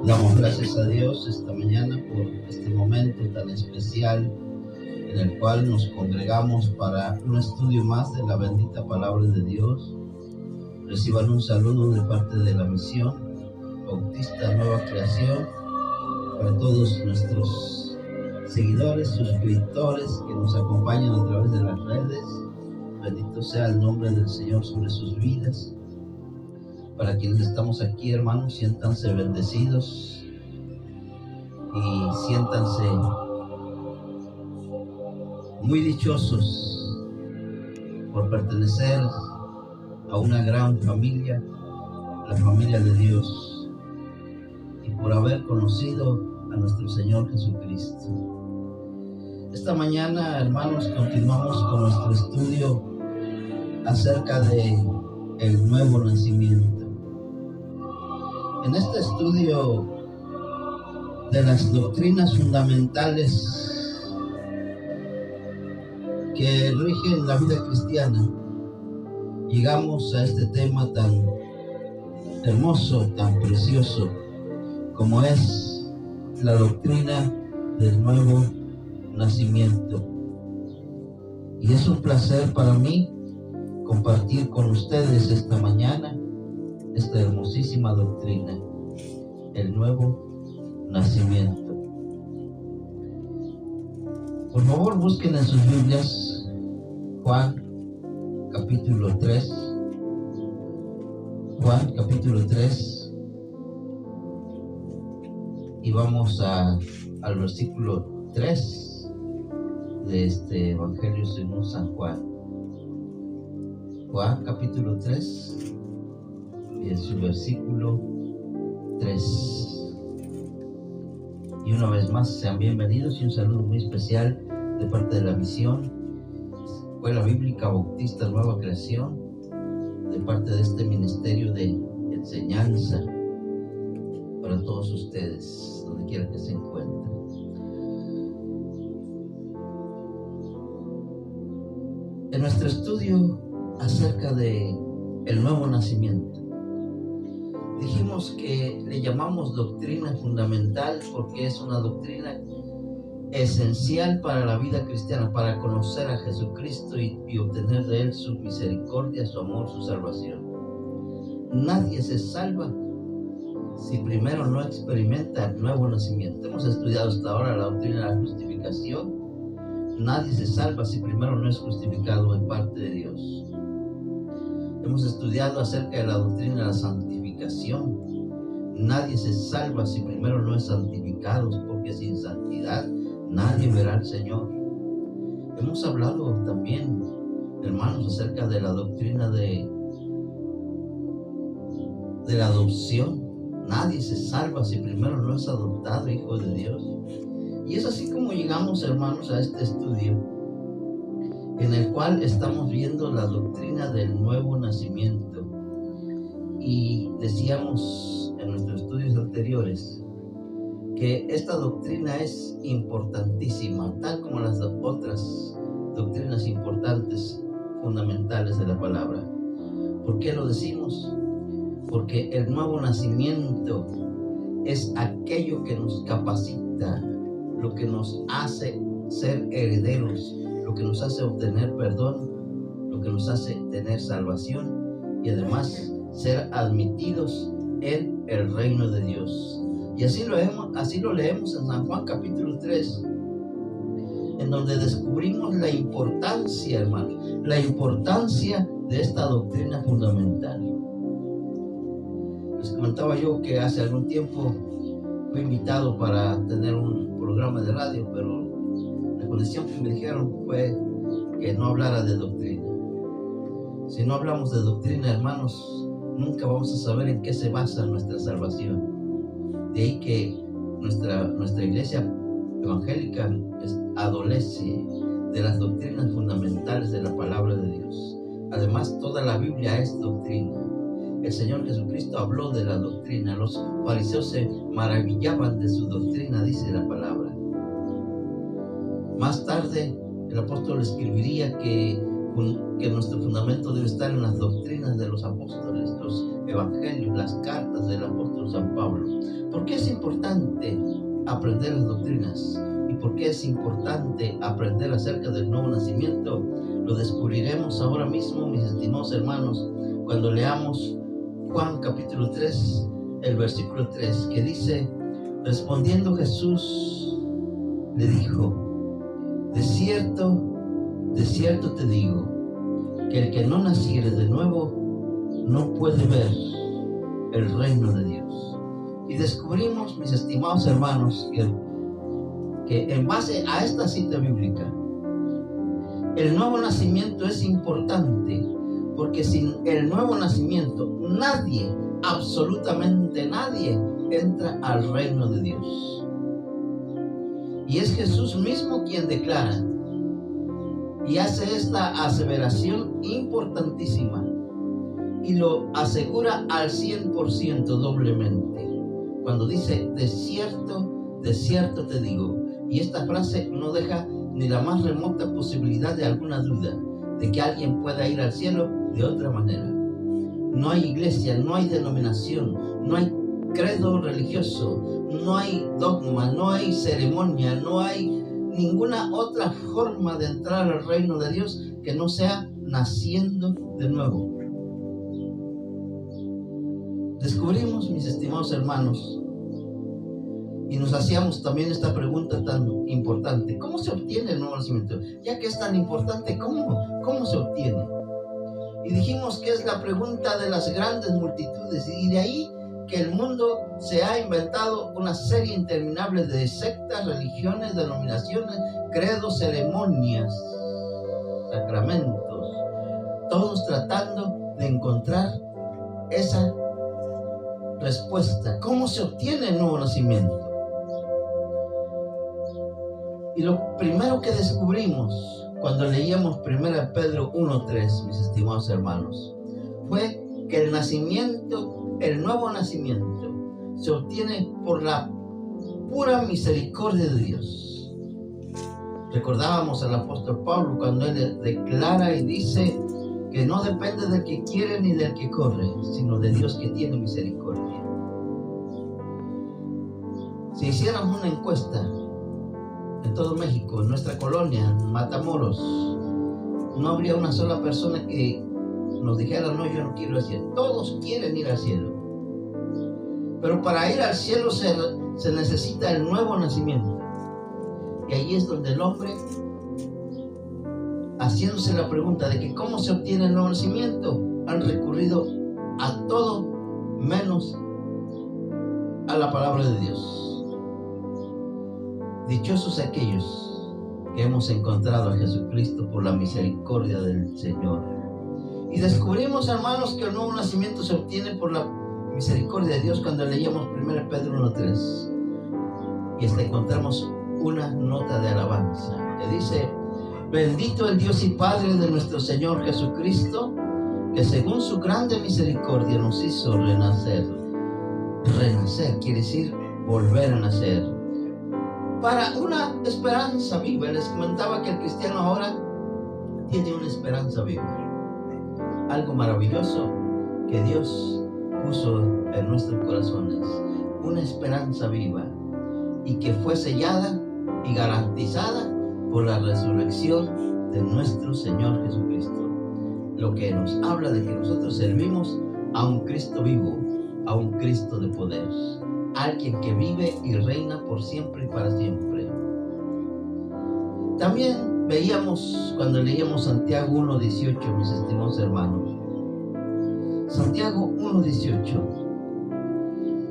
Damos gracias a Dios esta mañana por este momento tan especial en el cual nos congregamos para un estudio más de la bendita palabra de Dios. Reciban un saludo de parte de la Misión Bautista Nueva Creación para todos nuestros seguidores, suscriptores que nos acompañan a través de las redes. Bendito sea el nombre del Señor sobre sus vidas. Para quienes estamos aquí, hermanos, siéntanse bendecidos y siéntanse muy dichosos por pertenecer a una gran familia, la familia de Dios, y por haber conocido a nuestro Señor Jesucristo. Esta mañana, hermanos, continuamos con nuestro estudio acerca de el nuevo nacimiento. En este estudio de las doctrinas fundamentales que rigen la vida cristiana, llegamos a este tema tan hermoso, tan precioso, como es la doctrina del nuevo nacimiento. Y es un placer para mí compartir con ustedes esta mañana esta hermosísima doctrina, el nuevo nacimiento. Por favor, busquen en sus Biblias Juan capítulo 3. Juan capítulo 3, y vamos al versículo 3 de este Evangelio según San Juan. Juan capítulo 3 y en su versículo 3. Y una vez más, sean bienvenidos y un saludo muy especial de parte de la Misión Escuela Bíblica Bautista Nueva Creación, de parte de este ministerio de enseñanza para todos ustedes, donde quiera que se encuentren. En nuestro estudio acerca de el nuevo nacimiento, dijimos que le llamamos doctrina fundamental porque es una doctrina esencial para la vida cristiana, para conocer a Jesucristo y obtener de Él su misericordia, su amor, su salvación. Nadie se salva si primero no experimenta el nuevo nacimiento. Hemos estudiado hasta ahora la doctrina de la justificación. Nadie se salva si primero no es justificado en parte de Dios. Hemos estudiado acerca de la doctrina de la santificación. Nadie se salva si primero no es santificado, porque sin santidad nadie verá al Señor. Hemos hablado también, hermanos, acerca de la doctrina de la adopción. Nadie se salva si primero no es adoptado hijo de Dios. Y es así como llegamos, hermanos, a este estudio en el cual estamos viendo la doctrina del nuevo nacimiento. Y decíamos en nuestros estudios anteriores que esta doctrina es importantísima, tal como las otras doctrinas importantes, fundamentales de la palabra. ¿Por qué lo decimos? Porque el nuevo nacimiento es aquello que nos capacita, lo que nos hace ser herederos, lo que nos hace obtener perdón, lo que nos hace tener salvación y además ser admitidos en el reino de Dios. Y así lo leemos en San Juan capítulo 3, en donde descubrimos la importancia, hermanos, la importancia de esta doctrina fundamental. Les comentaba yo que hace algún tiempo fui invitado para tener un programa de radio, pero la condición que me dijeron fue que no hablara de doctrina. Si no hablamos de doctrina, hermanos, nunca vamos a saber en qué se basa nuestra salvación. De ahí que nuestra iglesia evangélica adolece de las doctrinas fundamentales de la palabra de Dios. Además, toda la Biblia es doctrina. El Señor Jesucristo habló de la doctrina. Los fariseos se maravillaban de su doctrina, dice la palabra. Más tarde, el apóstol escribiría que nuestro fundamento debe estar en las doctrinas de los apóstoles, los evangelios, las cartas del apóstol San Pablo. ¿Por qué es importante aprender las doctrinas? ¿Y por qué es importante aprender acerca del nuevo nacimiento? Lo descubriremos ahora mismo, mis estimados hermanos, cuando leamos Juan capítulo 3, el versículo 3, que dice: respondiendo Jesús le dijo: de cierto te digo, que el que no naciere de nuevo no puede ver el reino de Dios. Y descubrimos, mis estimados hermanos, que en base a esta cita bíblica, el nuevo nacimiento es importante, porque sin el nuevo nacimiento nadie, absolutamente nadie, entra al reino de Dios. Y es Jesús mismo quien declara y hace esta aseveración importantísima, y lo asegura al 100% doblemente, cuando dice: de cierto te digo. Y esta frase no deja ni la más remota posibilidad de alguna duda de que alguien pueda ir al cielo de otra manera. No hay iglesia, no hay denominación, no hay credo religioso, no hay dogma, no hay ceremonia, no hay ninguna otra forma de entrar al reino de Dios que no sea naciendo de nuevo. Descubrimos, mis estimados hermanos, y nos hacíamos también esta pregunta tan importante: ¿cómo se obtiene el nuevo nacimiento? Ya que es tan importante, ¿cómo se obtiene? Y dijimos que es la pregunta de las grandes multitudes, y de ahí que el mundo se ha inventado una serie interminable de sectas, religiones, denominaciones, credos, ceremonias, sacramentos, todos tratando de encontrar esa respuesta. ¿Cómo se obtiene el nuevo nacimiento? Y lo primero que descubrimos cuando leíamos 1 Pedro 1:3, mis estimados hermanos, fue que el nuevo nacimiento, se obtiene por la pura misericordia de Dios. Recordábamos al apóstol Pablo cuando él declara y dice que no depende del que quiere ni del que corre, sino de Dios que tiene misericordia. Si hiciéramos una encuesta en todo México, en nuestra colonia, en Matamoros, no habría una sola persona que nos dijera: no, yo no quiero ir al cielo. Todos quieren ir al cielo. Pero para ir al cielo se necesita el nuevo nacimiento. Y ahí es donde el hombre, haciéndose la pregunta de que cómo se obtiene el nuevo nacimiento, han recurrido a todo menos a la palabra de Dios. Dichosos aquellos que hemos encontrado a Jesucristo por la misericordia del Señor. Y descubrimos, hermanos, que el nuevo nacimiento se obtiene por la misericordia de Dios cuando leíamos 1 Pedro 1:3. Y hasta encontramos una nota de alabanza que dice: bendito el Dios y Padre de nuestro Señor Jesucristo, que según su grande misericordia nos hizo renacer. Renacer quiere decir volver a nacer, para una esperanza viva. Les comentaba que el cristiano ahora tiene una esperanza viva. Algo maravilloso que Dios puso en nuestros corazones, una esperanza viva, y que fue sellada y garantizada por la resurrección de nuestro Señor Jesucristo. Lo que nos habla de que nosotros servimos a un Cristo vivo, a un Cristo de poder, alguien que vive y reina por siempre y para siempre. También veíamos cuando leíamos Santiago 1:18, mis estimados hermanos, Santiago 1:18,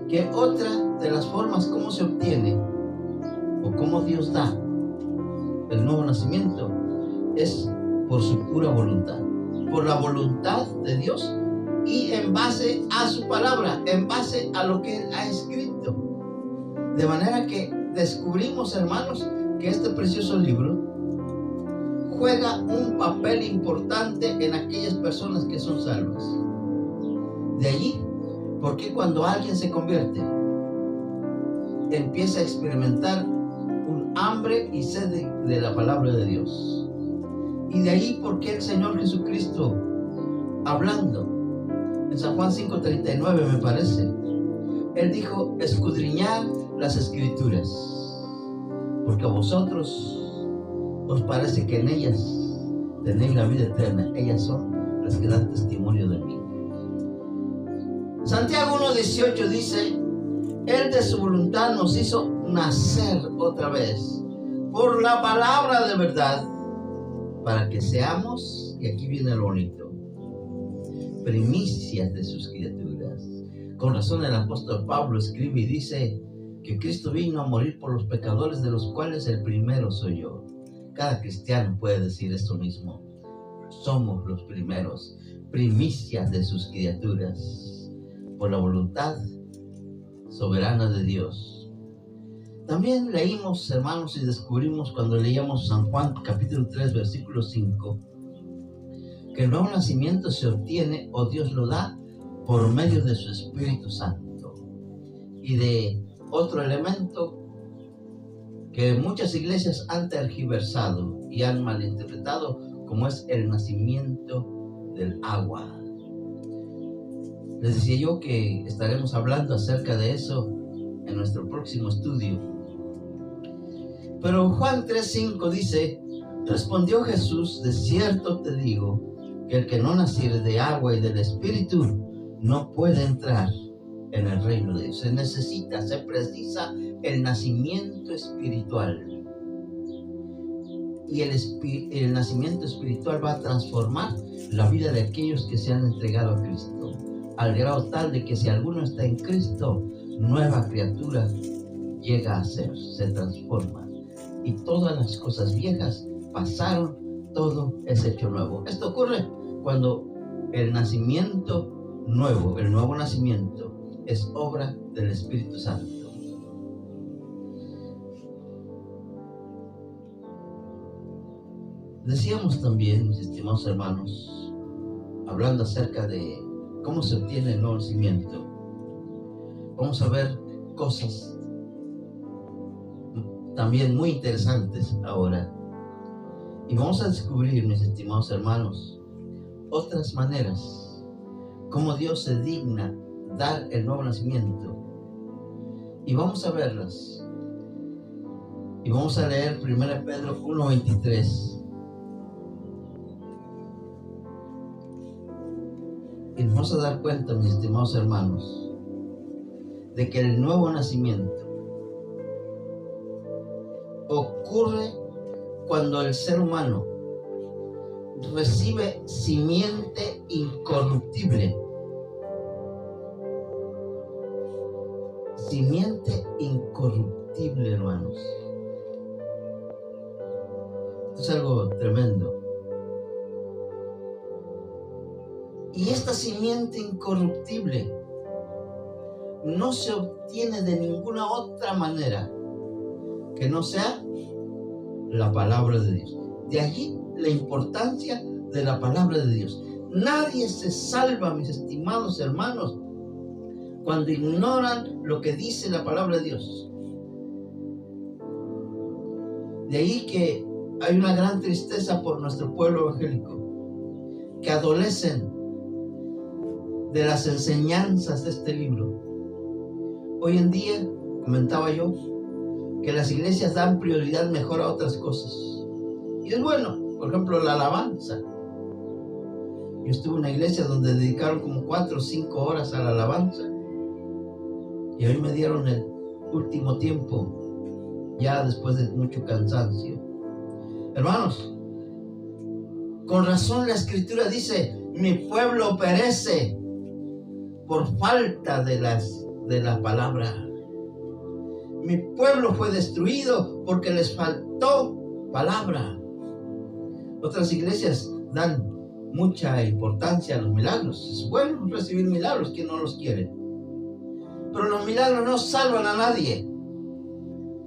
que otra de las formas como se obtiene o cómo Dios da el nuevo nacimiento es por su pura voluntad, por la voluntad de Dios, y en base a su palabra, en base a lo que Él ha escrito. De manera que descubrimos, hermanos, que este precioso libro juega un papel importante en aquellas personas que son salvas. De allí, porque cuando alguien se convierte, empieza a experimentar un hambre y sed de la palabra de Dios. Y de ahí porque el Señor Jesucristo, hablando En San Juan 5:39 me parece. Él dijo: escudriñad las escrituras, porque a vosotros os parece que en ellas tenéis la vida eterna. Ellas son las que dan testimonio de mí. Santiago 1:18 dice: Él de su voluntad nos hizo nacer otra vez por la palabra de verdad, para que seamos, y aquí viene lo bonito, primicias de sus criaturas. Con razón el apóstol Pablo escribe y dice que Cristo vino a morir por los pecadores, de los cuales el primero soy yo. Cada cristiano puede decir esto mismo: somos los primeros, primicias de sus criaturas, por la voluntad soberana de Dios. También leímos, hermanos, y descubrimos cuando leíamos San Juan capítulo 3 versículo 5, que el nuevo nacimiento se obtiene, o Dios lo da, por medio de su Espíritu Santo. Y de otro elemento que muchas iglesias han tergiversado y han malinterpretado, como es el nacimiento del agua. Les decía yo que estaremos hablando acerca de eso en nuestro próximo estudio. Pero Juan 3:5 dice: respondió Jesús: de cierto te digo, que el que no naciere de agua y del Espíritu no puede entrar en el reino de Dios. Se precisa el nacimiento espiritual. Y el nacimiento espiritual va a transformar la vida de aquellos que se han entregado a Cristo, al grado tal de que si alguno está en Cristo, nueva criatura llega a ser, se transforma. Y todas las cosas viejas pasaron, todo es hecho nuevo. Esto ocurre cuando el nacimiento nuevo, el nuevo nacimiento, es obra del Espíritu Santo. Decíamos también, mis estimados hermanos, hablando acerca de cómo se obtiene el nuevo nacimiento, vamos a ver cosas también muy interesantes ahora. Y vamos a descubrir, mis estimados hermanos, otras maneras como Dios se digna dar el nuevo nacimiento. Y vamos a verlas. Y vamos a leer 1 Pedro 1:23. Y nos vamos a dar cuenta, mis estimados hermanos, de que el nuevo nacimiento ocurre cuando el ser humano recibe simiente incorruptible. Simiente incorruptible, hermanos. Esto es algo tremendo. Y esta simiente incorruptible no se obtiene de ninguna otra manera que no sea la palabra de Dios. De allí la importancia de la palabra de Dios. Nadie se salva, mis estimados hermanos, cuando ignoran lo que dice la palabra de Dios. De ahí que hay una gran tristeza por nuestro pueblo evangélico, que adolecen de las enseñanzas de este libro. Hoy en día, comentaba yo, que las iglesias dan prioridad mejor a otras cosas. Y es bueno, por ejemplo, la alabanza. Yo estuve en una iglesia donde dedicaron como 4 o 5 horas a la alabanza. Y hoy me dieron el último tiempo, ya después de mucho cansancio. Hermanos, con razón la Escritura dice: mi pueblo perece por falta de la palabra. Mi pueblo fue destruido porque les faltó palabra. Otras iglesias dan mucha importancia a los milagros. Es bueno recibir milagros, ¿quién no los quiere? Pero los milagros no salvan a nadie.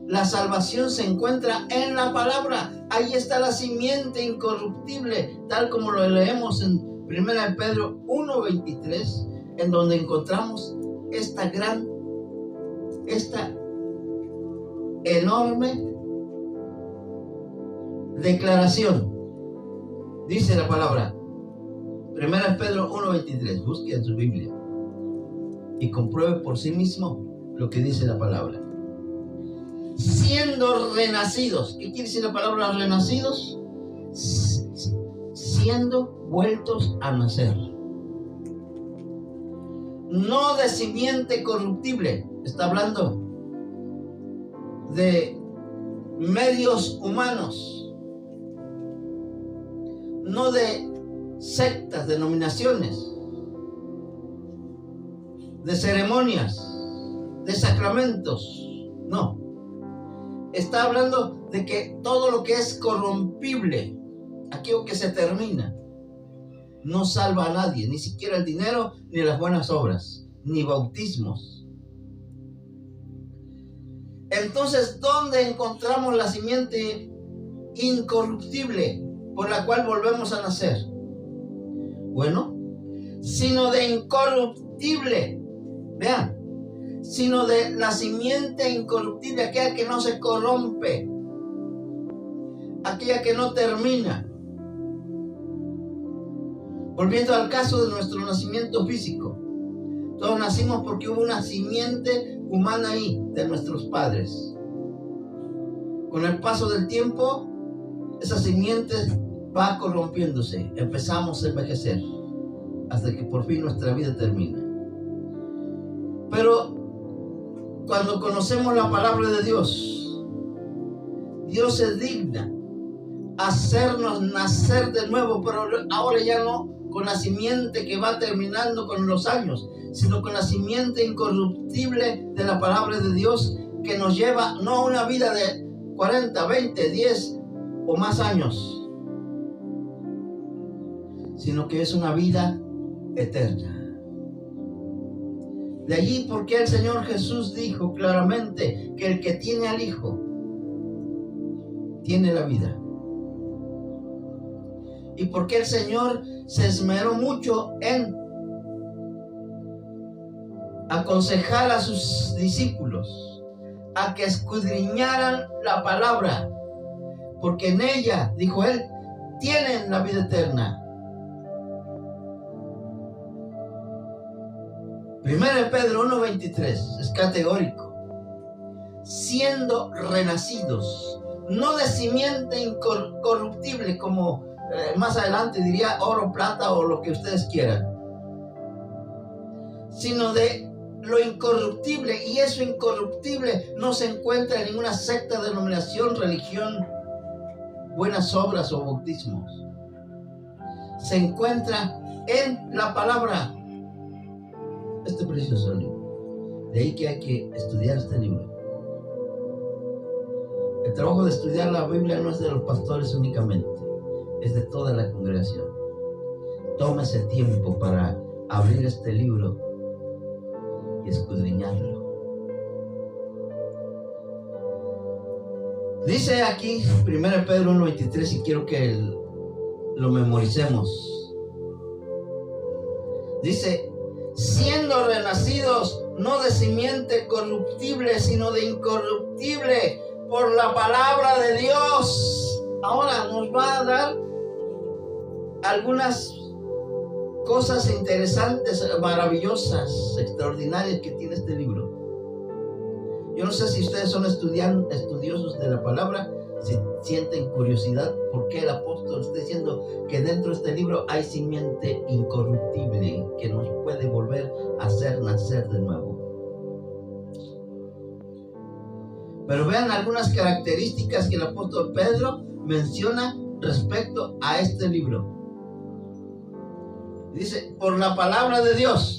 La salvación se encuentra en la palabra. Ahí está la simiente incorruptible, tal como lo leemos en 1 Pedro 1:23, en donde encontramos esta enorme declaración. Dice la palabra: Primera Pedro 1:23. Busque en su Biblia y compruebe por sí mismo lo que dice la palabra. Siendo renacidos. ¿Qué quiere decir la palabra renacidos? Siendo vueltos a nacer. No de simiente corruptible. Está hablando de medios humanos. No de sectas, denominaciones, de ceremonias, de sacramentos. No. Está hablando de que todo lo que es corrompible, aquello que se termina, no salva a nadie, ni siquiera el dinero, ni las buenas obras, ni bautismos. Entonces, ¿dónde encontramos la simiente incorruptible por la cual volvemos a nacer? Bueno, sino de incorruptible. Vean, sino de la simiente incorruptible, aquella que no se corrompe, aquella que no termina. Volviendo al caso de nuestro nacimiento físico, todos nacimos porque hubo una simiente humana ahí, de nuestros padres. Con el paso del tiempo, esa simiente va corrompiéndose, empezamos a envejecer, hasta que por fin nuestra vida termina. Pero cuando conocemos la palabra de Dios, Dios se digna hacernos nacer de nuevo, pero ahora ya no con la simiente que va terminando con los años, sino con la simiente incorruptible de la palabra de Dios, que nos lleva no a una vida de 40, 20, 10 o más años, sino que es una vida eterna. De allí porque el Señor Jesús dijo claramente que el que tiene al Hijo tiene la vida. Y porque el Señor se esmeró mucho en aconsejar a sus discípulos a que escudriñaran la palabra, porque en ella, dijo él, tienen la vida eterna. Primera de Pedro 1:23 es categórico. Siendo renacidos, no de simiente incorruptible, como más adelante diría oro, plata o lo que ustedes quieran, sino de lo incorruptible. Y eso incorruptible no se encuentra en ninguna secta, denominación, religión, buenas obras o bautismos. Se encuentra en la palabra. Este precioso libro. De ahí que hay que estudiar este libro. El trabajo de estudiar la Biblia no es de los pastores únicamente, es de toda la congregación. Tómese tiempo para abrir este libro y escudriñarlo. Dice aquí 1 Pedro 1:23, y quiero que lo memoricemos. Dice: siendo renacidos no de simiente corruptible, sino de incorruptible, por la palabra de Dios. Ahora nos va a dar algunas cosas interesantes, maravillosas, extraordinarias que tiene este libro. Yo no sé si ustedes son estudiosos de la palabra, si sienten curiosidad por qué el apóstol está diciendo que dentro de este libro hay simiente incorruptible que nos puede volver a hacer nacer de nuevo. Pero vean algunas características que el apóstol Pedro menciona respecto a este libro. Dice, por la palabra de Dios.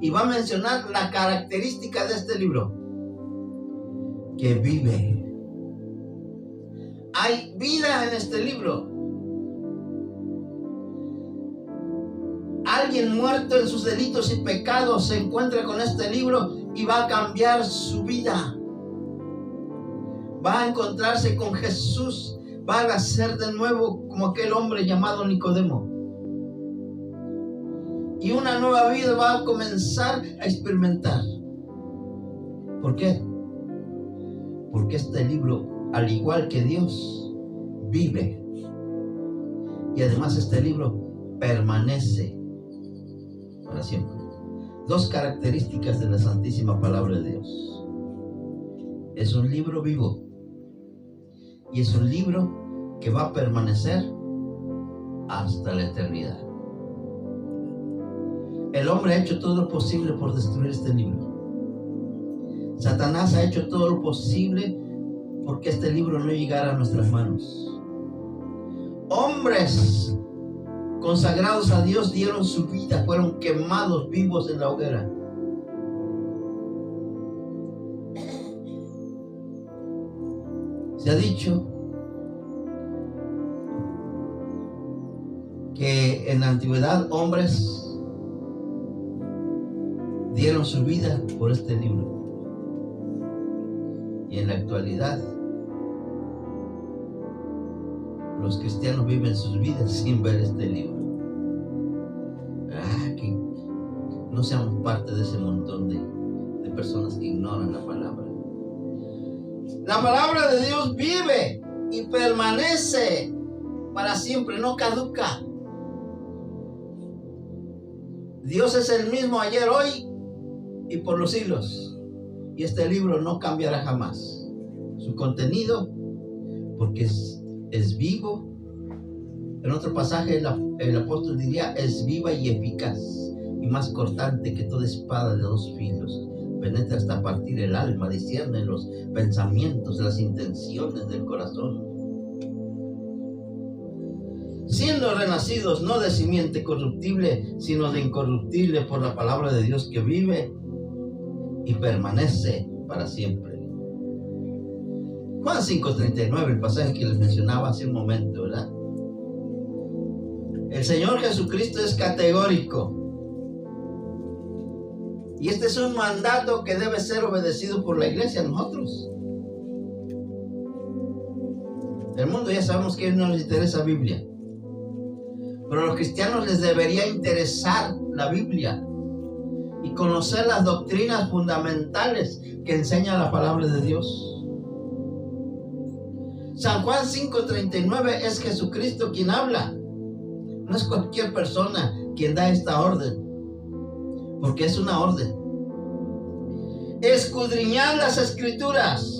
Y va a mencionar la característica de este libro: que vive. Hay vida en este libro. Alguien muerto en sus delitos y pecados se encuentra con este libro y va a cambiar su vida. Va a encontrarse con Jesús. Va a nacer de nuevo como aquel hombre llamado Nicodemo. Y una nueva vida va a comenzar a experimentar. ¿Por qué? Porque este libro, al igual que Dios, vive. Y además este libro permanece para siempre. Dos características de la Santísima Palabra de Dios. Es un libro vivo y es un libro que va a permanecer hasta la eternidad. El hombre ha hecho todo lo posible por destruir este libro. Satanás ha hecho todo lo posible porque este libro no llegara a nuestras manos. Hombres consagrados a Dios dieron su vida, fueron quemados vivos en la hoguera. Se ha dicho que en la antigüedad hombres dieron su vida por este libro. Y en la actualidad, los cristianos viven sus vidas sin ver este libro. Que no seamos parte de ese montón de personas que ignoran la palabra. La palabra de Dios vive y permanece para siempre, no caduca. Dios es el mismo ayer, hoy y por los siglos. Y este libro no cambiará jamás. Su contenido, porque es vivo. En otro pasaje el apóstol diría, es viva y eficaz y más cortante que toda espada de dos filos. Penetra hasta partir el alma, discierne los pensamientos, las intenciones del corazón. Siendo renacidos no de simiente corruptible, sino de incorruptible por la palabra de Dios que vive y permanece para siempre. Juan 5:39, el pasaje que les mencionaba hace un momento, ¿verdad? El Señor Jesucristo es categórico. Y este es un mandato que debe ser obedecido por la iglesia, nosotros. El mundo ya sabemos que no les interesa la Biblia. Pero a los cristianos les debería interesar la Biblia y conocer las doctrinas fundamentales que enseña la palabra de Dios. San Juan 5:39 es Jesucristo quien habla. No es cualquier persona quien da esta orden, porque es una orden. Escudriñad las Escrituras,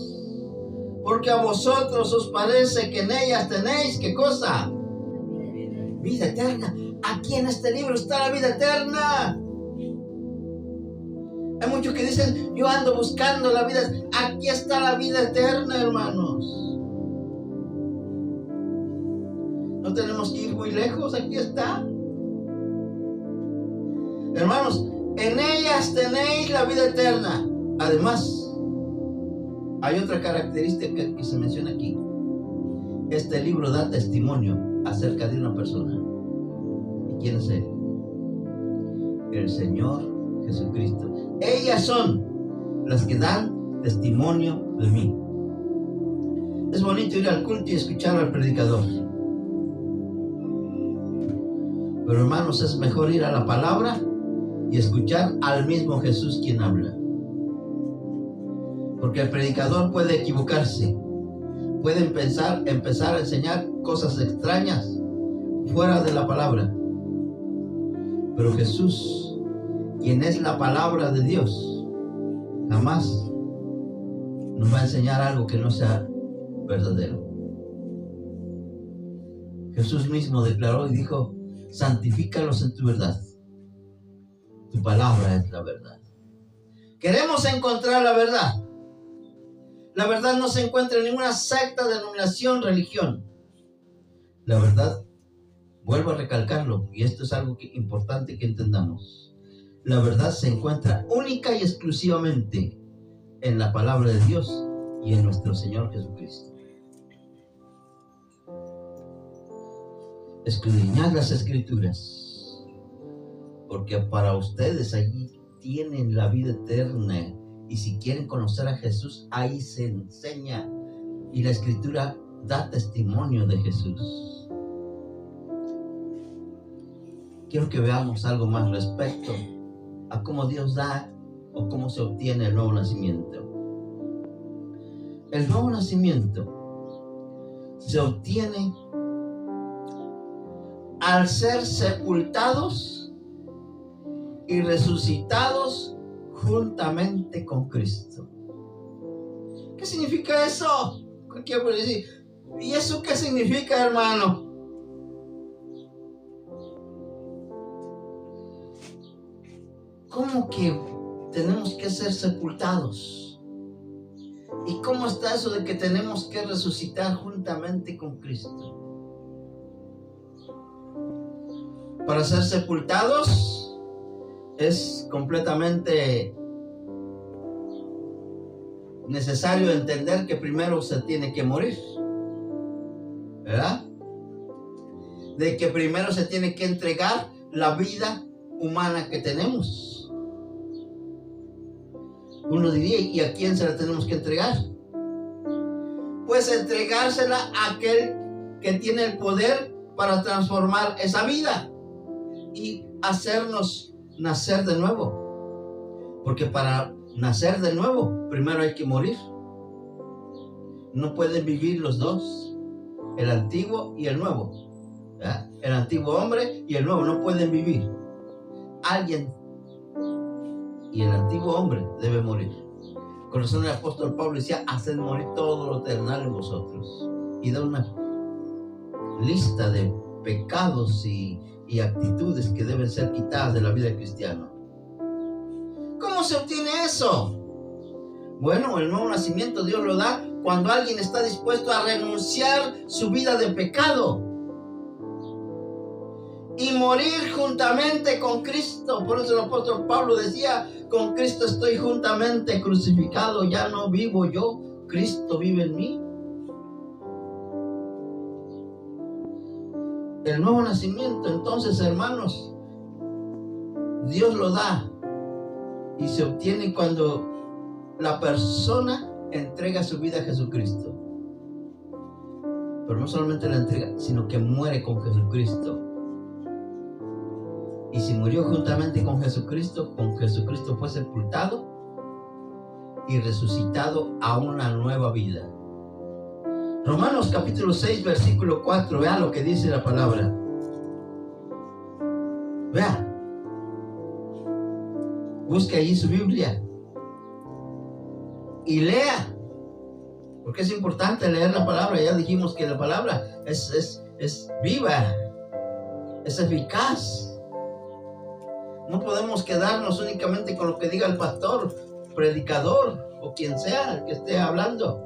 porque a vosotros os parece que en ellas tenéis, ¿qué cosa? Vida eterna. Aquí en este libro está la vida eterna. Hay muchos que dicen, yo ando buscando la vida. Aquí está la vida eterna, hermanos. No tenemos que ir muy lejos, aquí está. Hermanos, en ellas tenéis la vida eterna. Además, hay otra característica que se menciona aquí. Este libro da testimonio acerca de una persona. ¿Y quién es él? El Señor Jesucristo. Ellas son las que dan testimonio de mí. Es bonito ir al culto y escuchar al predicador. Pero hermanos, es mejor ir a la palabra y escuchar al mismo Jesús quien habla. Porque el predicador puede equivocarse. Puede empezar a enseñar cosas extrañas fuera de la palabra. Pero Jesús, quien es la palabra de Dios, jamás nos va a enseñar algo que no sea verdadero. Jesús mismo declaró y dijo, santifícalos en tu verdad. Tu palabra es la verdad. Queremos encontrar la verdad. La verdad no se encuentra en ninguna secta, denominación, religión. La verdad, vuelvo a recalcarlo, y esto es algo importante que entendamos. La verdad se encuentra única y exclusivamente en la palabra de Dios y en nuestro Señor Jesucristo. Escudriñad las Escrituras, porque para ustedes allí tienen la vida eterna. Y si quieren conocer a Jesús, ahí se enseña. Y la Escritura da testimonio de Jesús. Quiero que veamos algo más respecto a cómo Dios da o cómo se obtiene el nuevo nacimiento. El nuevo nacimiento se obtiene al ser sepultados y resucitados juntamente con Cristo. ¿Qué significa eso? Cualquiera puede decir, ¿y eso qué significa, hermano? ¿Cómo que tenemos que ser sepultados? ¿Y cómo está eso de que tenemos que resucitar juntamente con Cristo? Para ser sepultados es completamente necesario entender que primero se tiene que morir, ¿verdad? De que primero se tiene que entregar la vida humana que tenemos. Uno diría, ¿y a quién se la tenemos que entregar? Pues entregársela a aquel que tiene el poder para transformar esa vida y hacernos nacer de nuevo. Porque para nacer de nuevo, primero hay que morir. No pueden vivir los dos, el antiguo y el nuevo, ¿verdad? El antiguo hombre y el nuevo no pueden vivir. Alguien y el antiguo hombre debe morir. Con razón el apóstol Pablo decía, haced morir todo lo terrenal en vosotros. Y da una lista de pecados y actitudes que deben ser quitadas de la vida del cristiano. ¿Cómo se obtiene eso? Bueno, el nuevo nacimiento Dios lo da cuando alguien está dispuesto a renunciar su vida de pecado y morir juntamente con Cristo. Por eso el apóstol Pablo decía, con Cristo estoy juntamente crucificado, ya no vivo yo, Cristo vive en mí. El nuevo nacimiento, entonces, hermanos, Dios lo da y se obtiene cuando la persona entrega su vida a Jesucristo. Pero no solamente la entrega, sino que muere con Jesucristo. Y si murió juntamente con Jesucristo fue sepultado y resucitado a una nueva vida. Romanos capítulo 6, versículo 4, vea lo que dice la palabra. Vea. Busque allí su Biblia y lea, porque es importante leer la palabra. Ya dijimos que la palabra es viva, es eficaz. No podemos quedarnos únicamente con lo que diga el pastor, predicador o quien sea el que esté hablando.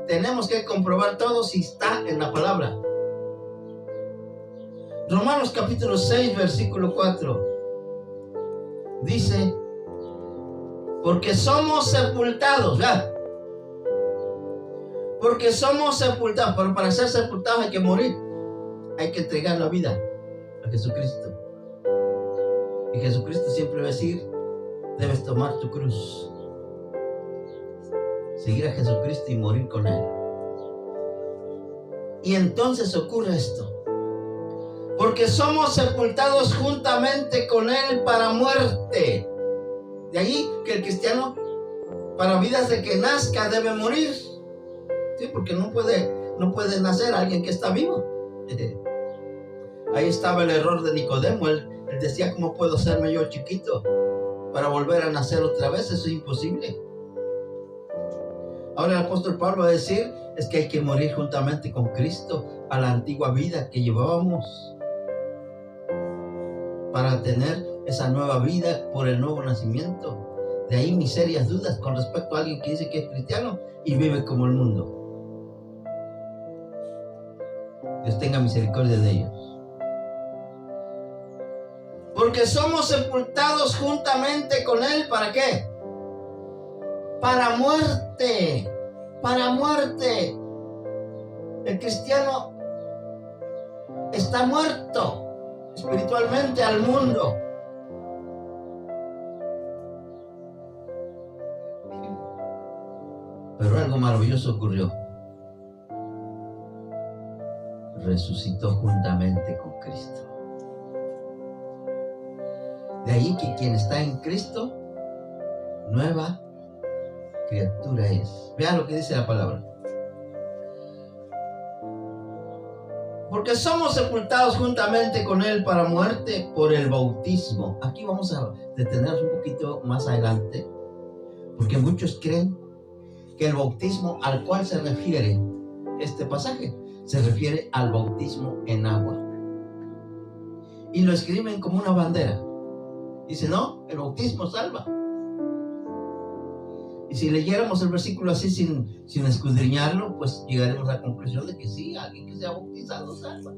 Tenemos que comprobar todo si está en la palabra. Romanos capítulo 6, versículo 4 dice, porque somos sepultados, ¿verdad? Porque somos sepultados, pero para ser sepultados hay que morir, hay que entregar la vida a Jesucristo. Y Jesucristo siempre va a decir, debes tomar tu cruz, seguir a Jesucristo y morir con Él. Y entonces ocurre esto, porque somos sepultados juntamente con Él para muerte. De ahí que el cristiano, para vida de que nazca, debe morir. Sí, porque no puede nacer alguien que está vivo. Ahí estaba el error de Nicodemo. Él decía, ¿cómo puedo serme yo chiquito para volver a nacer otra vez? Eso es imposible. Ahora el apóstol Pablo va a decir, es que hay que morir juntamente con Cristo a la antigua vida que llevábamos para tener esa nueva vida por el nuevo nacimiento. De ahí mis serias dudas con respecto a alguien que dice que es cristiano y vive como el mundo. Dios tenga misericordia de ellos. Porque somos sepultados juntamente con Él, ¿para qué? Para muerte, para muerte. El cristiano está muerto espiritualmente al mundo. Pero algo maravilloso ocurrió. Resucitó juntamente con Cristo. De ahí que quien está en Cristo, nueva criatura es. Vea lo que dice la palabra. Porque somos sepultados juntamente con Él para muerte por el bautismo. Aquí vamos a detenernos un poquito más adelante, porque muchos creen que el bautismo al cual se refiere este pasaje se refiere al bautismo en agua. Y lo escriben como una bandera. Dice, no, el bautismo salva. Y si leyéramos el versículo así sin escudriñarlo, pues llegaremos a la conclusión de que sí, alguien que sea bautizado salva.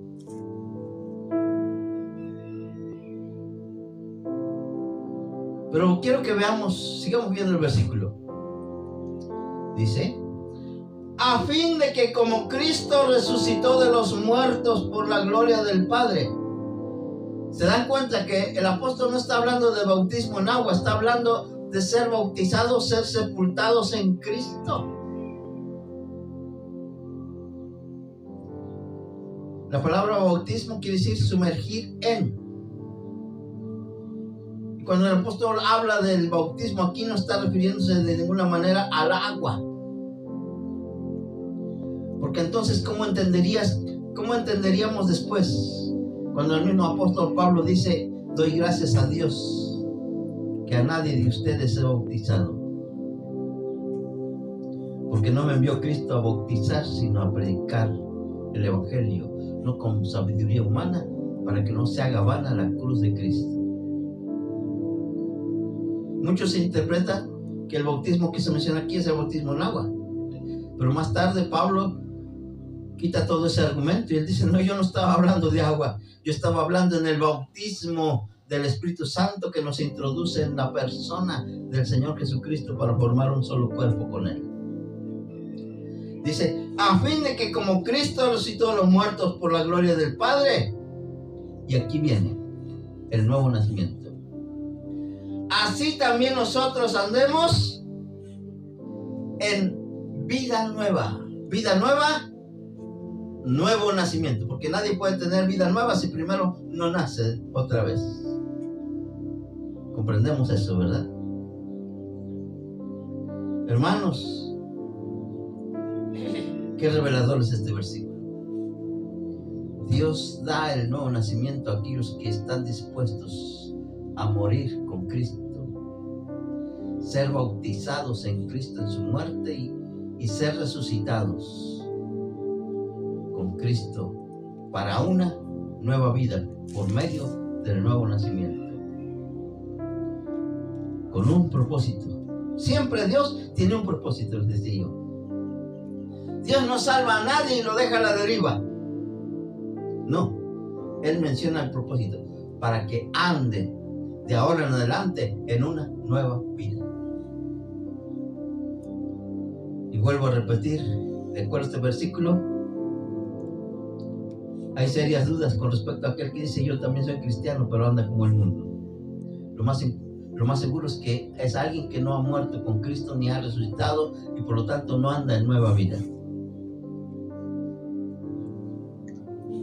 Pero quiero que veamos, sigamos viendo el versículo. Dice, a fin de que como Cristo resucitó de los muertos por la gloria del Padre. ¿Se dan cuenta que el apóstol no está hablando de bautismo en agua? Está hablando de ser bautizados, ser sepultados en Cristo. La palabra bautismo quiere decir sumergir en. Y cuando el apóstol habla del bautismo aquí no está refiriéndose de ninguna manera al agua. Porque entonces, ¿cómo entenderíamos después? Cuando el mismo apóstol Pablo dice, doy gracias a Dios que a nadie de ustedes he bautizado. Porque no me envió Cristo a bautizar, sino a predicar el Evangelio, no con sabiduría humana, para que no se haga vana la cruz de Cristo. Muchos interpretan que el bautismo que se menciona aquí es el bautismo en agua. Pero más tarde Pablo quita todo ese argumento y él dice, no, yo no estaba hablando de agua, yo estaba hablando en el bautismo del Espíritu Santo que nos introduce en la persona del Señor Jesucristo para formar un solo cuerpo con Él. Dice, a fin de que como Cristo resucitó a los muertos por la gloria del Padre, y aquí viene el nuevo nacimiento, así también nosotros andemos en vida nueva. Vida nueva, nuevo nacimiento, porque nadie puede tener vida nueva si primero no nace otra vez. Comprendemos eso, ¿verdad? Hermanos, qué revelador es este versículo. Dios da el nuevo nacimiento a aquellos que están dispuestos a morir con Cristo, ser bautizados en Cristo en su muerte y ser resucitados con Cristo para una nueva vida por medio del nuevo nacimiento, con un propósito. Siempre Dios tiene un propósito, les decía yo. Dios no salva a nadie y lo deja a la deriva. No, Él menciona el propósito para que ande de ahora en adelante en una nueva vida. Y vuelvo a repetir, de acuerdo a este versículo, hay serias dudas con respecto a aquel que dice, yo también soy cristiano, pero anda como el mundo. Lo más seguro es que es alguien que no ha muerto con Cristo ni ha resucitado y por lo tanto no anda en nueva vida.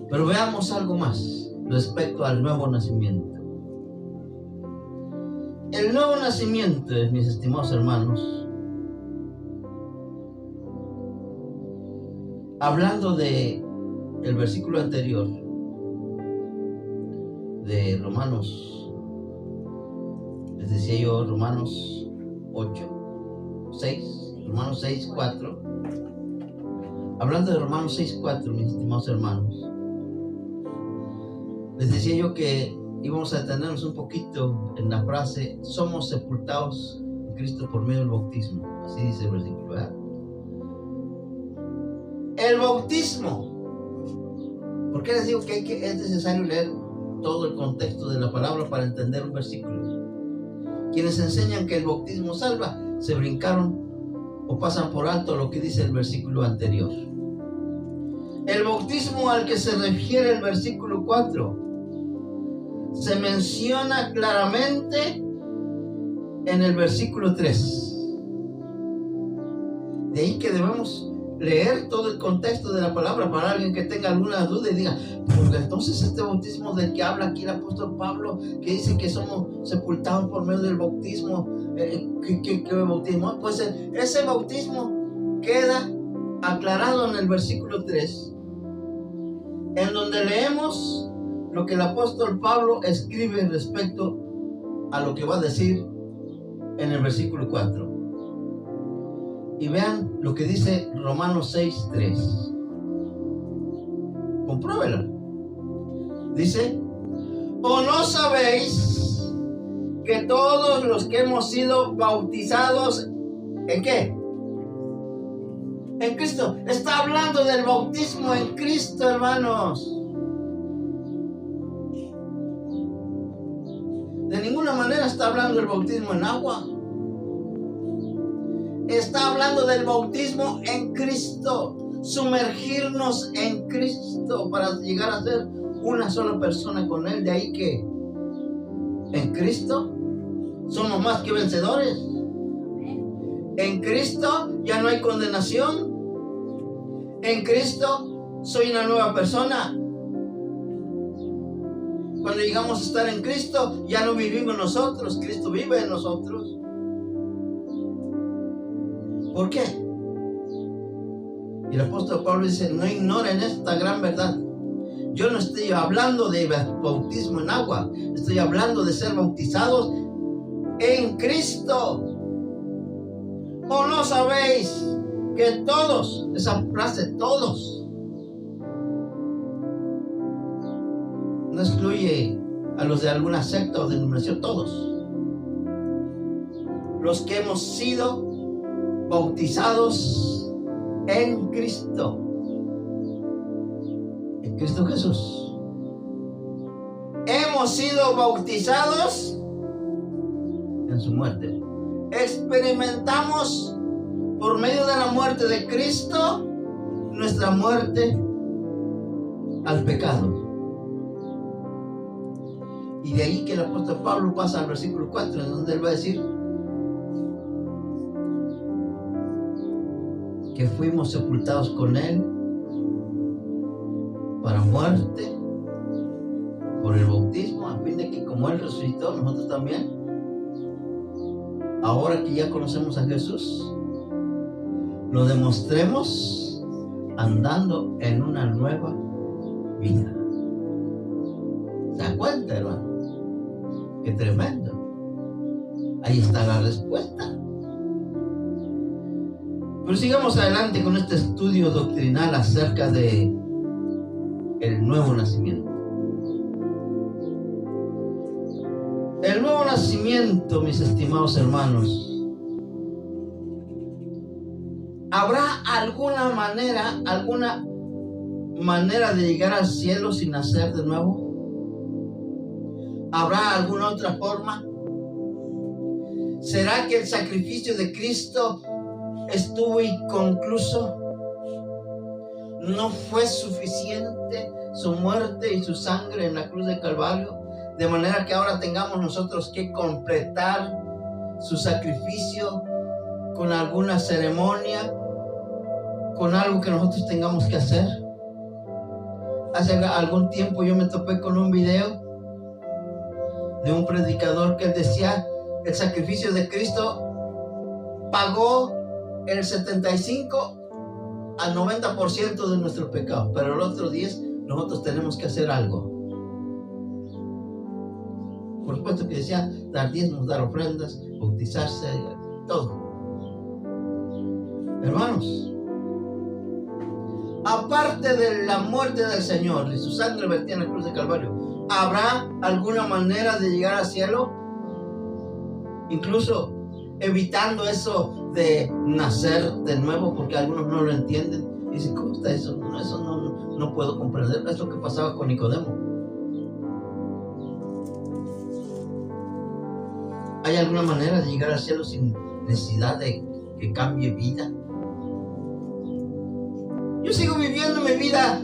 Pero veamos algo más respecto al nuevo nacimiento. El nuevo nacimiento, mis estimados hermanos, hablando de el versículo anterior de Romanos, les decía yo, Romanos 6, 4, hablando de Romanos 6, 4, mis estimados hermanos, les decía yo que íbamos a detenernos un poquito en la frase, somos sepultados en Cristo por medio del bautismo, así dice el versículo, ¿verdad? El bautismo. ¿Por qué les digo que es necesario leer todo el contexto de la palabra para entender un versículo? Quienes enseñan que el bautismo salva, se brincaron o pasan por alto lo que dice el versículo anterior. El bautismo al que se refiere el versículo 4 se menciona claramente en el versículo 3. De ahí que debemos leer todo el contexto de la palabra para alguien que tenga alguna duda y diga, pero entonces este bautismo del que habla aquí el apóstol Pablo, que dice que somos sepultados por medio del bautismo, ¿qué bautismo? Pues ese bautismo queda aclarado en el versículo 3, en donde leemos lo que el apóstol Pablo escribe respecto a lo que va a decir en el versículo 4. Y vean lo que dice Romanos 6:3. Compruébelo. Dice: ¿o no sabéis que todos los que hemos sido bautizados, ¿en qué? En Cristo. Está hablando del bautismo en Cristo, hermanos. De ninguna manera está hablando del bautismo en agua. Está hablando del bautismo en Cristo. Sumergirnos en Cristo para llegar a ser una sola persona con Él. De ahí que en Cristo somos más que vencedores. En Cristo ya no hay condenación. En Cristo soy una nueva persona. Cuando llegamos a estar en Cristo, ya no vivimos nosotros, Cristo vive en nosotros. ¿Por qué? Y el apóstol Pablo dice: no ignoren esta gran verdad. Yo no estoy hablando de bautismo en agua, estoy hablando de ser bautizados en Cristo. ¿O no sabéis que todos, esa frase todos, no excluye a los de alguna secta o denominación? Todos los que hemos sido bautizados en Cristo, en Cristo Jesús, hemos sido bautizados en su muerte. Experimentamos por medio de la muerte de Cristo nuestra muerte al pecado. Y de ahí que el apóstol Pablo pasa al versículo 4, en donde él va a decir que fuimos sepultados con Él para muerte por el bautismo, a fin de que como Él resucitó, nosotros también, ahora que ya conocemos a Jesús, lo demostremos andando en una nueva vida. ¿Se da cuenta, hermano? ¡Qué tremendo! Ahí está la respuesta. Pero sigamos adelante con este estudio doctrinal acerca de el nuevo nacimiento. El nuevo nacimiento, mis estimados hermanos, ¿habrá alguna manera de llegar al cielo sin nacer de nuevo? ¿Habrá alguna otra forma? ¿Será que el sacrificio de Cristo estuvo inconcluso? ¿No fue suficiente su muerte y su sangre en la cruz de Calvario? De manera que ahora tengamos nosotros que completar su sacrificio con alguna ceremonia, con algo que nosotros tengamos que hacer. Hace algún tiempo yo me topé con un video de un predicador que decía: el sacrificio de Cristo pagó el 75 al 90% de nuestro pecado, pero el otro 10 nosotros tenemos que hacer algo. Por supuesto que decía dar diezmos, dar ofrendas, bautizarse, todo. Hermanos, aparte de la muerte del Señor y su sangre vertida en la cruz de Calvario, ¿habrá alguna manera de llegar al cielo? Incluso evitando eso de nacer de nuevo, porque algunos no lo entienden. Dicen: ¿cómo está eso? Eso no puedo comprender. Es lo que pasaba con Nicodemo. ¿Hay alguna manera de llegar al cielo sin necesidad de que cambie vida? Yo sigo viviendo mi vida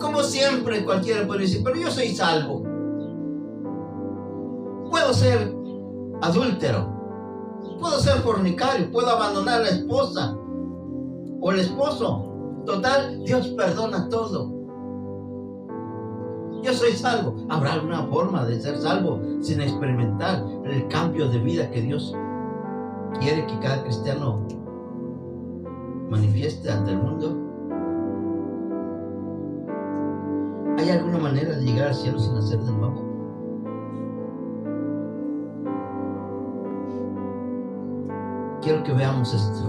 como siempre. Cualquiera puede decir: pero yo soy salvo. Puedo ser adúltero, puedo ser fornicario, puedo abandonar a la esposa o el esposo. Total, Dios perdona todo. Yo soy salvo. ¿Habrá alguna forma de ser salvo sin experimentar el cambio de vida que Dios quiere que cada cristiano manifieste ante el mundo? manera de llegar al cielo sin nacer de nuevo. Quiero que veamos esto.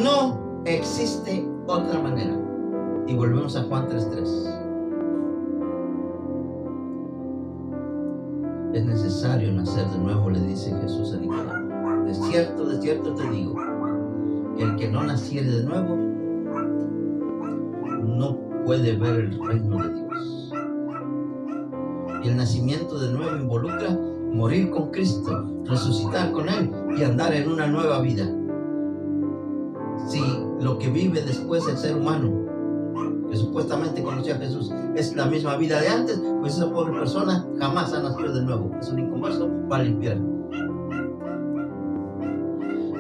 No existe otra manera. Y volvemos a Juan 3:3. Es necesario nacer de nuevo, le dice Jesús a Nicodemo. De cierto te digo, que el que no naciere de nuevo no puede ver el reino de Dios. Y el nacimiento de nuevo involucra morir con Cristo, resucitar con Él y andar en una nueva vida. Si lo que vive después el ser humano, que supuestamente conoció a Jesús, es la misma vida de antes, pues esa pobre persona jamás ha nacido de nuevo. Es un inconverso, va al infierno.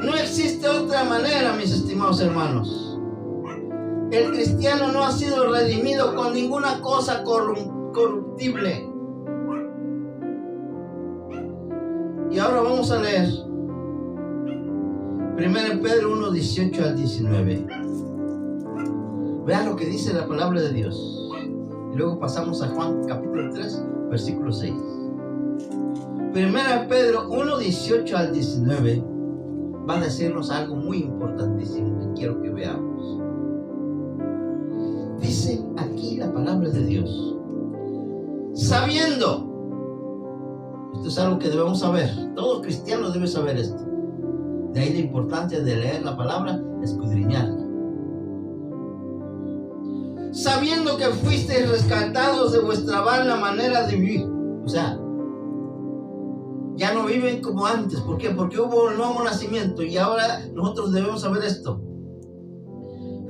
No existe otra manera, mis estimados hermanos. El cristiano no ha sido redimido con ninguna cosa corruptible. Y ahora vamos a leer 1 Pedro 1:18 al 19. Vean lo que dice la palabra de Dios. Y luego pasamos a Juan capítulo 3, versículo 6. 1 Pedro 1:18 al 19 va a decirnos algo muy importantísimo que quiero que veamos. Dice aquí la palabra de Dios: sabiendo, esto es algo que debemos saber, todo cristiano debe saber esto. De ahí la importancia de leer la palabra, escudriñarla. Sabiendo que fuisteis rescatados de vuestra vana manera de vivir. O sea, ya no viven como antes. ¿Por qué? Porque hubo un nuevo nacimiento y ahora nosotros debemos saber esto.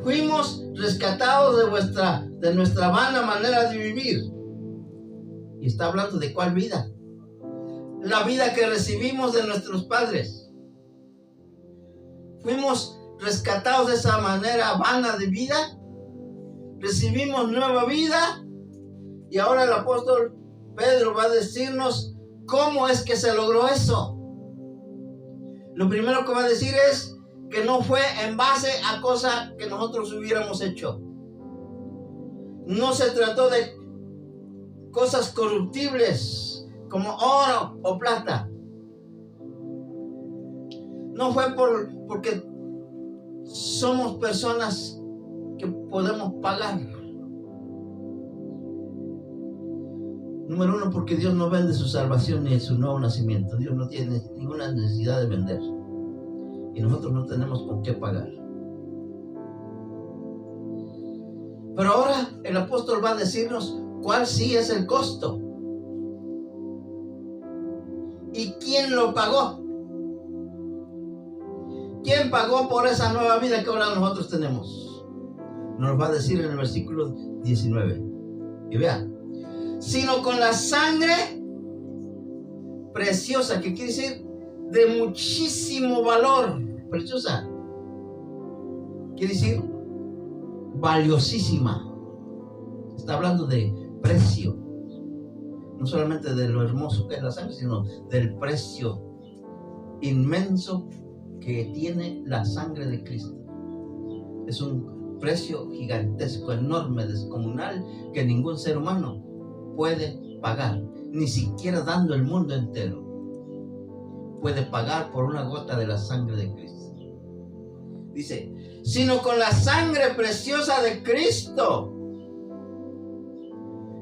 Fuimos rescatados de nuestra vana manera de vivir. Y está hablando de ¿cuál vida? La vida que recibimos de nuestros padres. Fuimos rescatados de esa manera vana de vida. Recibimos nueva vida. Y ahora el apóstol Pedro va a decirnos cómo es que se logró eso. Lo primero que va a decir es que no fue en base a cosas que nosotros hubiéramos hecho. No se trató de cosas corruptibles como oro o plata. No fue porque somos personas que podemos pagar. Número uno, porque Dios no vende su salvación ni su nuevo nacimiento. Dios no tiene ninguna necesidad de vender. Y nosotros no tenemos con qué pagar. Pero ahora el apóstol va a decirnos cuál sí es el costo. ¿Y quién lo pagó? ¿Quién pagó por esa nueva vida que ahora nosotros tenemos? Nos va a decir en el versículo 19. Y vean. Sino con la sangre preciosa, que quiere decir de muchísimo valor. Preciosa quiere decir valiosísima. Está hablando de precio. No solamente de lo hermoso que es la sangre, sino del precio inmenso que tiene la sangre de Cristo. Es un precio gigantesco, enorme, descomunal, que ningún ser humano puede pagar, ni siquiera dando el mundo entero puede pagar por una gota de la sangre de Cristo. Dice, sino con la sangre preciosa de Cristo,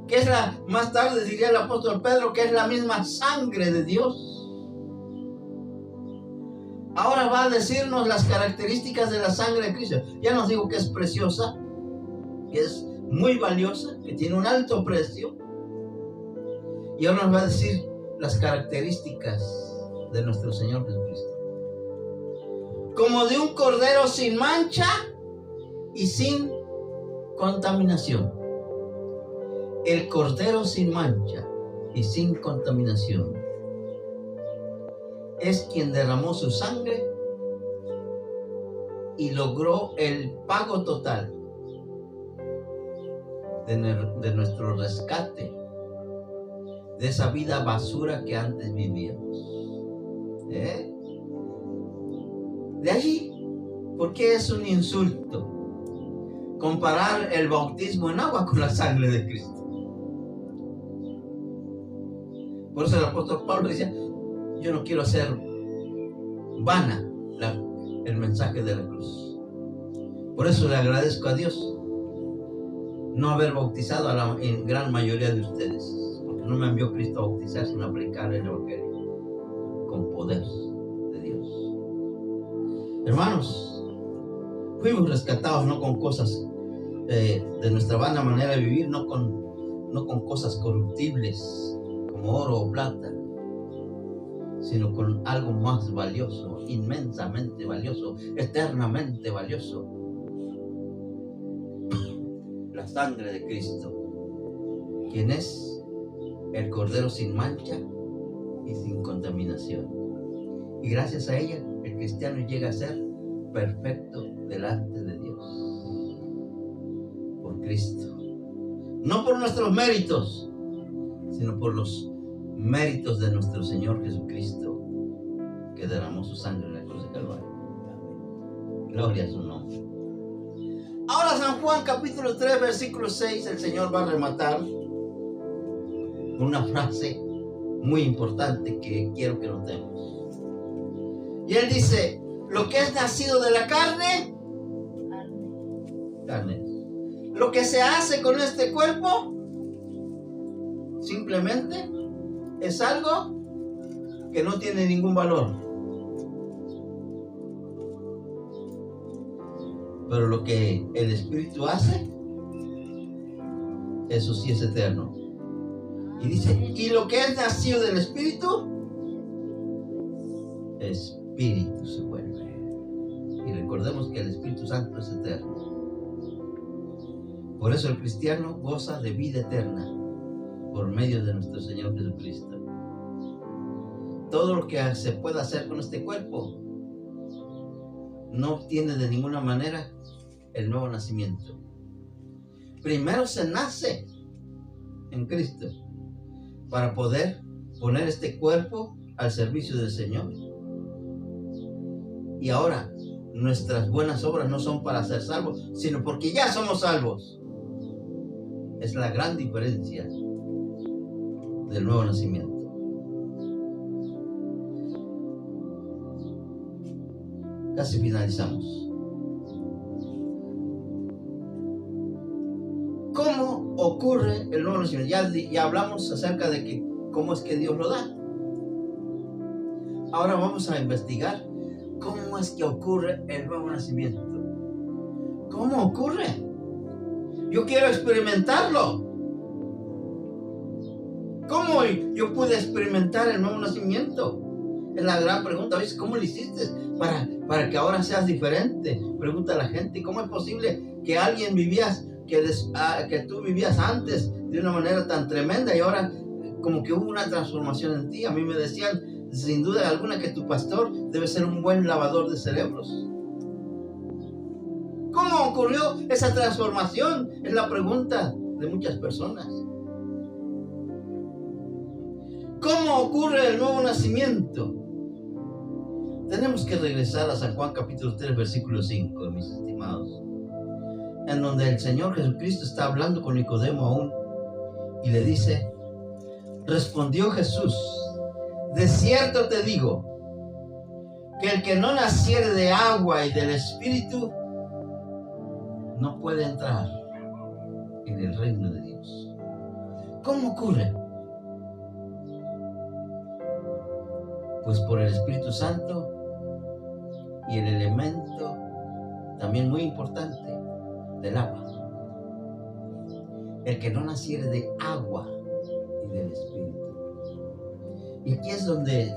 que es más tarde diría el apóstol Pedro, que es la misma sangre de Dios. Ahora va a decirnos las características de la sangre de Cristo. Ya nos dijo que es preciosa, que es muy valiosa, que tiene un alto precio. Y ahora nos va a decir las características de nuestro Señor Jesucristo. Como de un cordero sin mancha y sin contaminación. El cordero sin mancha y sin contaminación es quien derramó su sangre y logró el pago total de nuestro rescate de esa vida basura que antes vivíamos. De allí, ¿por qué es un insulto? comparar el bautismo en agua con la sangre de Cristo. Por eso el apóstol Pablo decía, yo no quiero hacer vana el mensaje de la cruz. Por eso le agradezco a Dios no haber bautizado a la gran mayoría de ustedes, porque no me envió Cristo a bautizar, sino a predicar el evangelio con poder de Dios. Hermanos, fuimos rescatados no con cosas de nuestra vana manera de vivir, no con cosas corruptibles como oro o plata, sino con algo más valioso, inmensamente valioso, eternamente valioso: la sangre de Cristo, quien es el Cordero sin mancha y sin contaminación. Y gracias a ella, el cristiano llega a ser perfecto delante de Dios. Por Cristo. No por nuestros méritos, sino por los méritos de nuestro Señor Jesucristo, que derramó su sangre en la cruz de Calvario. Gloria a su nombre. Ahora San Juan capítulo 3 versículo 6, el Señor va a rematar con una frase muy importante que quiero que notemos. Y él dice, lo que es nacido de la carne, carne. Lo que se hace con este cuerpo, simplemente es algo que no tiene ningún valor. Pero lo que el Espíritu hace, eso sí es eterno. Y dice, y lo que es nacido del Espíritu, Espíritu se vuelve. Y recordemos que el Espíritu Santo es eterno. Por eso el cristiano goza de vida eterna por medio de nuestro Señor Jesucristo. Todo lo que se pueda hacer con este cuerpo no obtiene de ninguna manera el nuevo nacimiento. Primero se nace en Cristo para poder poner este cuerpo al servicio del Señor. Y ahora nuestras buenas obras no son para ser salvos, sino porque ya somos salvos. Es la gran diferencia del nuevo nacimiento. Casi finalizamos. ¿Cómo ocurre el nuevo nacimiento? Ya hablamos acerca de que cómo es que Dios lo da. Ahora vamos a investigar cómo es que ocurre el nuevo nacimiento. ¿Cómo ocurre? Yo quiero experimentarlo. ¿Cómo yo pude experimentar el nuevo nacimiento? Es la gran pregunta. ¿Ves? ¿Cómo lo hiciste para que ahora seas diferente? Pregunta a la gente. ¿Cómo es posible que alguien que tú vivías antes de una manera tan tremenda y ahora como que hubo una transformación en ti? A mí me decían, sin duda alguna, que tu pastor debe ser un buen lavador de cerebros. ¿Cómo ocurrió esa transformación? Es la pregunta de muchas personas. ¿Cómo ocurre el nuevo nacimiento? Tenemos que regresar a San Juan capítulo 3 versículo 5, mis estimados, en donde el Señor Jesucristo está hablando con Nicodemo aún y le dice, respondió Jesús, de cierto te digo que el que no naciere de agua y del Espíritu no puede entrar en el reino de Dios. ¿Cómo ocurre? Pues por el Espíritu Santo y el elemento también muy importante del agua. El que no naciere de agua y del Espíritu. Y aquí es donde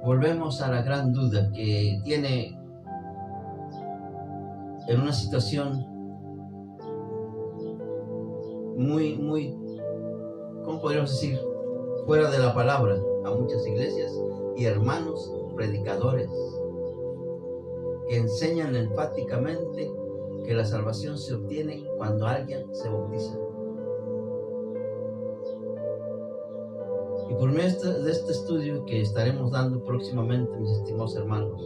volvemos a la gran duda que tiene en una situación muy, ¿cómo podríamos decir? Fuera de la palabra a muchas iglesias y hermanos predicadores que enseñan enfáticamente que la salvación se obtiene cuando alguien se bautiza. Y por medio de este estudio que estaremos dando próximamente, mis estimados hermanos,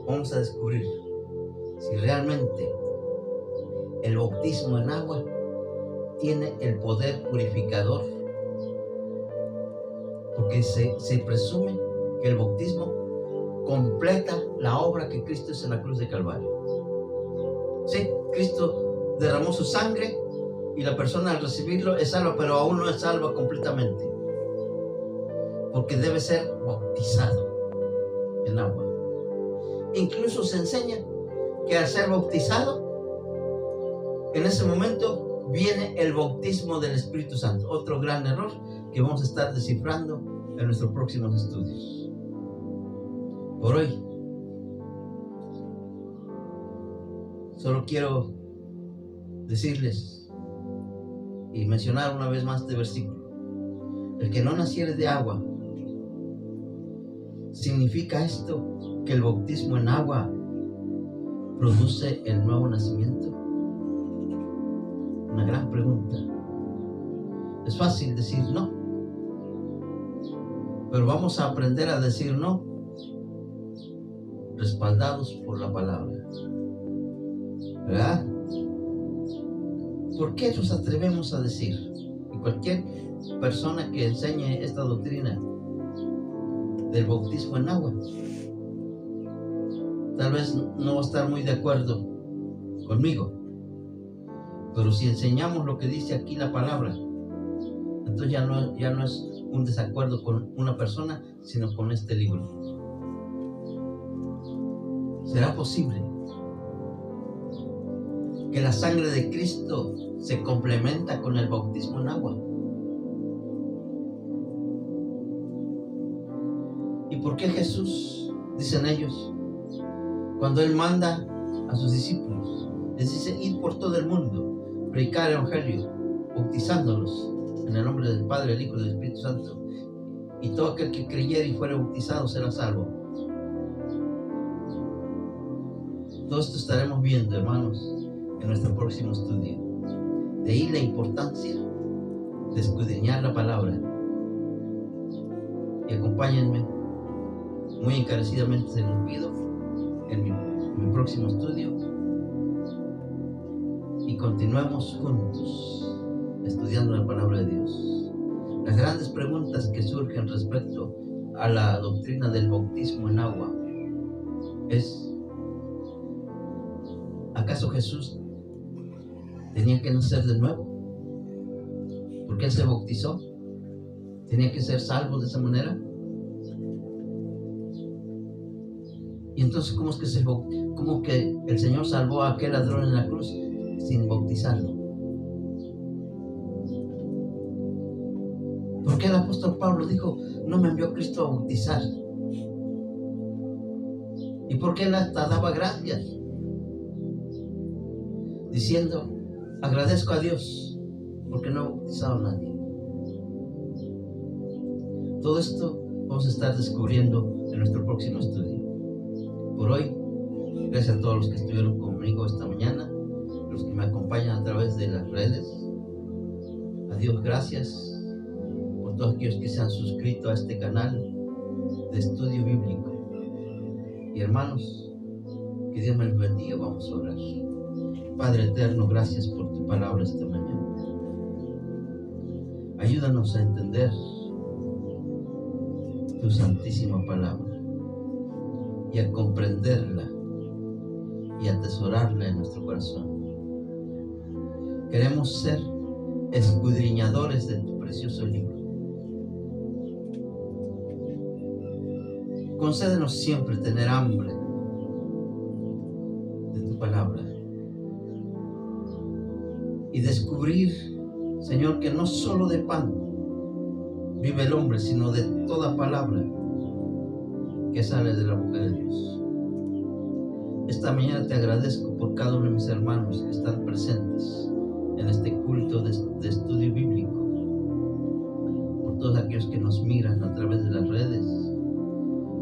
vamos a descubrir si realmente el bautismo en agua tiene el poder purificador, porque se presume que el bautismo completa la obra que Cristo hizo en la cruz de Calvario. Sí, Cristo derramó su sangre y la persona al recibirlo es salva, pero aún no es salva completamente, porque debe ser bautizado en agua. Incluso se enseña que al ser bautizado, en ese momento viene el bautismo del Espíritu Santo. Otro gran error que vamos a estar descifrando en nuestros próximos estudios. Por hoy, solo quiero decirles y mencionar una vez más este versículo. El que no naciere de agua, ¿significa esto que el bautismo en agua produce el nuevo nacimiento? Una gran pregunta. Es fácil decir no, pero vamos a aprender a decir no, respaldados por la palabra. ¿Verdad? ¿Por qué nos atrevemos a decir? Y cualquier persona que enseñe esta doctrina del bautismo en agua, tal vez no va a estar muy de acuerdo conmigo, pero si enseñamos lo que dice aquí la palabra, entonces ya no es un desacuerdo con una persona, sino con este libro. ¿Será posible que la sangre de Cristo se complementa con el bautismo en agua? ¿Y por qué Jesús, dicen ellos, cuando Él manda a sus discípulos, les dice: id por todo el mundo, predicar el Evangelio, bautizándolos en el nombre del Padre, del Hijo y del Espíritu Santo, y todo aquel que creyere y fuere bautizado será salvo? Todo esto estaremos viendo, hermanos, en nuestro próximo estudio. De ahí la importancia de escudriñar la palabra. Y acompáñenme, muy encarecidamente se los pido, en mi próximo estudio, y continuemos juntos estudiando la palabra de Dios. Las grandes preguntas que surgen respecto a la doctrina del bautismo en agua es: ¿acaso Jesús tenía que nacer de nuevo? ¿Por qué Él se bautizó? ¿Tenía que ser salvo de esa manera? Y entonces, ¿cómo que el Señor salvó a aquel ladrón en la cruz sin bautizarlo? ¿Por qué el apóstol Pablo dijo: no me envió Cristo a bautizar? ¿Y por qué Él hasta daba gracias, diciendo: agradezco a Dios porque no he bautizado a nadie? Todo esto vamos a estar descubriendo en nuestro próximo estudio. Por hoy, gracias a todos los que estuvieron conmigo esta mañana, los que me acompañan a través de las redes. A Dios gracias por todos aquellos que se han suscrito a este canal de estudio bíblico. Y hermanos, que Dios me los bendiga. Vamos a orar. Padre eterno, gracias por tu palabra esta mañana. Ayúdanos a entender tu santísima palabra y a comprenderla y atesorarla en nuestro corazón. Queremos ser escudriñadores de tu precioso libro. Concédenos siempre tener hambre de tu palabra y descubrir, Señor, que no solo de pan vive el hombre, sino de toda palabra que sale de la boca de Dios. Esta mañana te agradezco por cada uno de mis hermanos que están presentes en este culto de estudio bíblico, por todos aquellos que nos miran a través de las redes,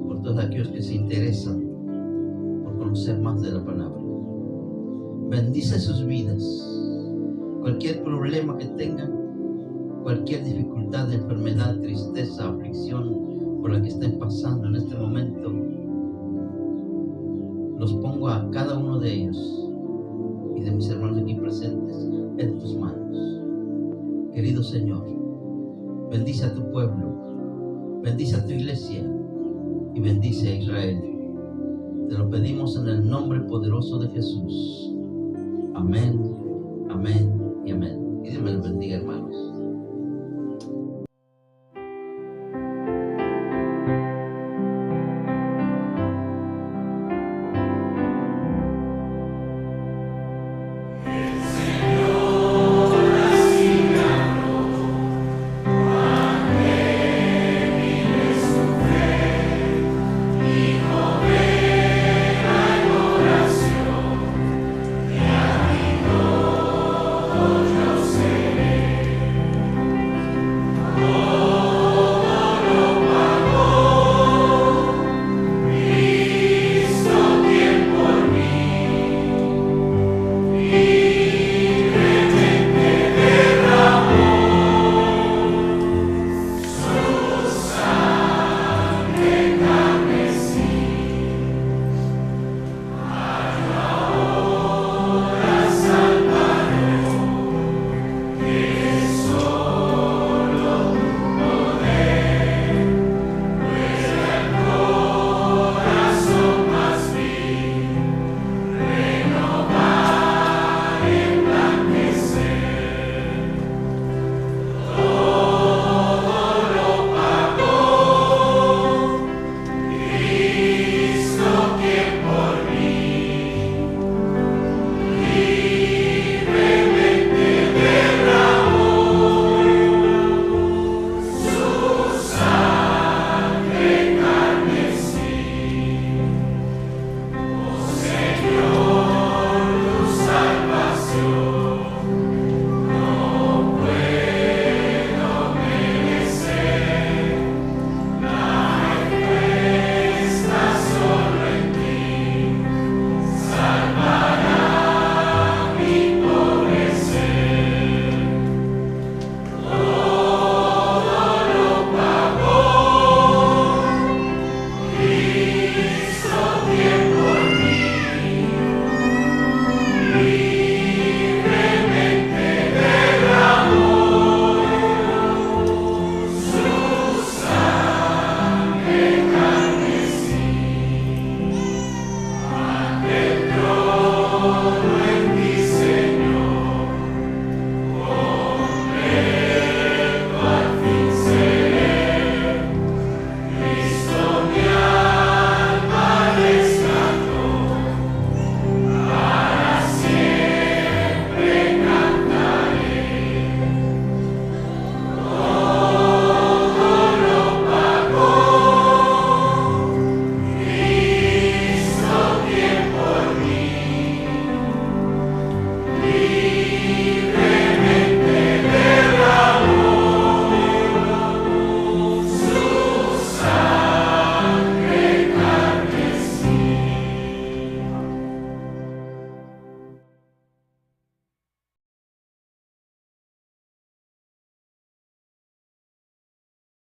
por todos aquellos que se interesan por conocer más de la palabra. Bendice sus vidas. Cualquier problema que tengan, cualquier dificultad, enfermedad, tristeza, aflicción por la que estén pasando en este momento, los pongo a cada uno de ellos y de mis hermanos aquí presentes Señor. Bendice a tu pueblo, bendice a tu iglesia y bendice a Israel. Te lo pedimos en el nombre poderoso de Jesús. Amén, amén y amén. Y Dios me los bendiga, hermanos. Bendito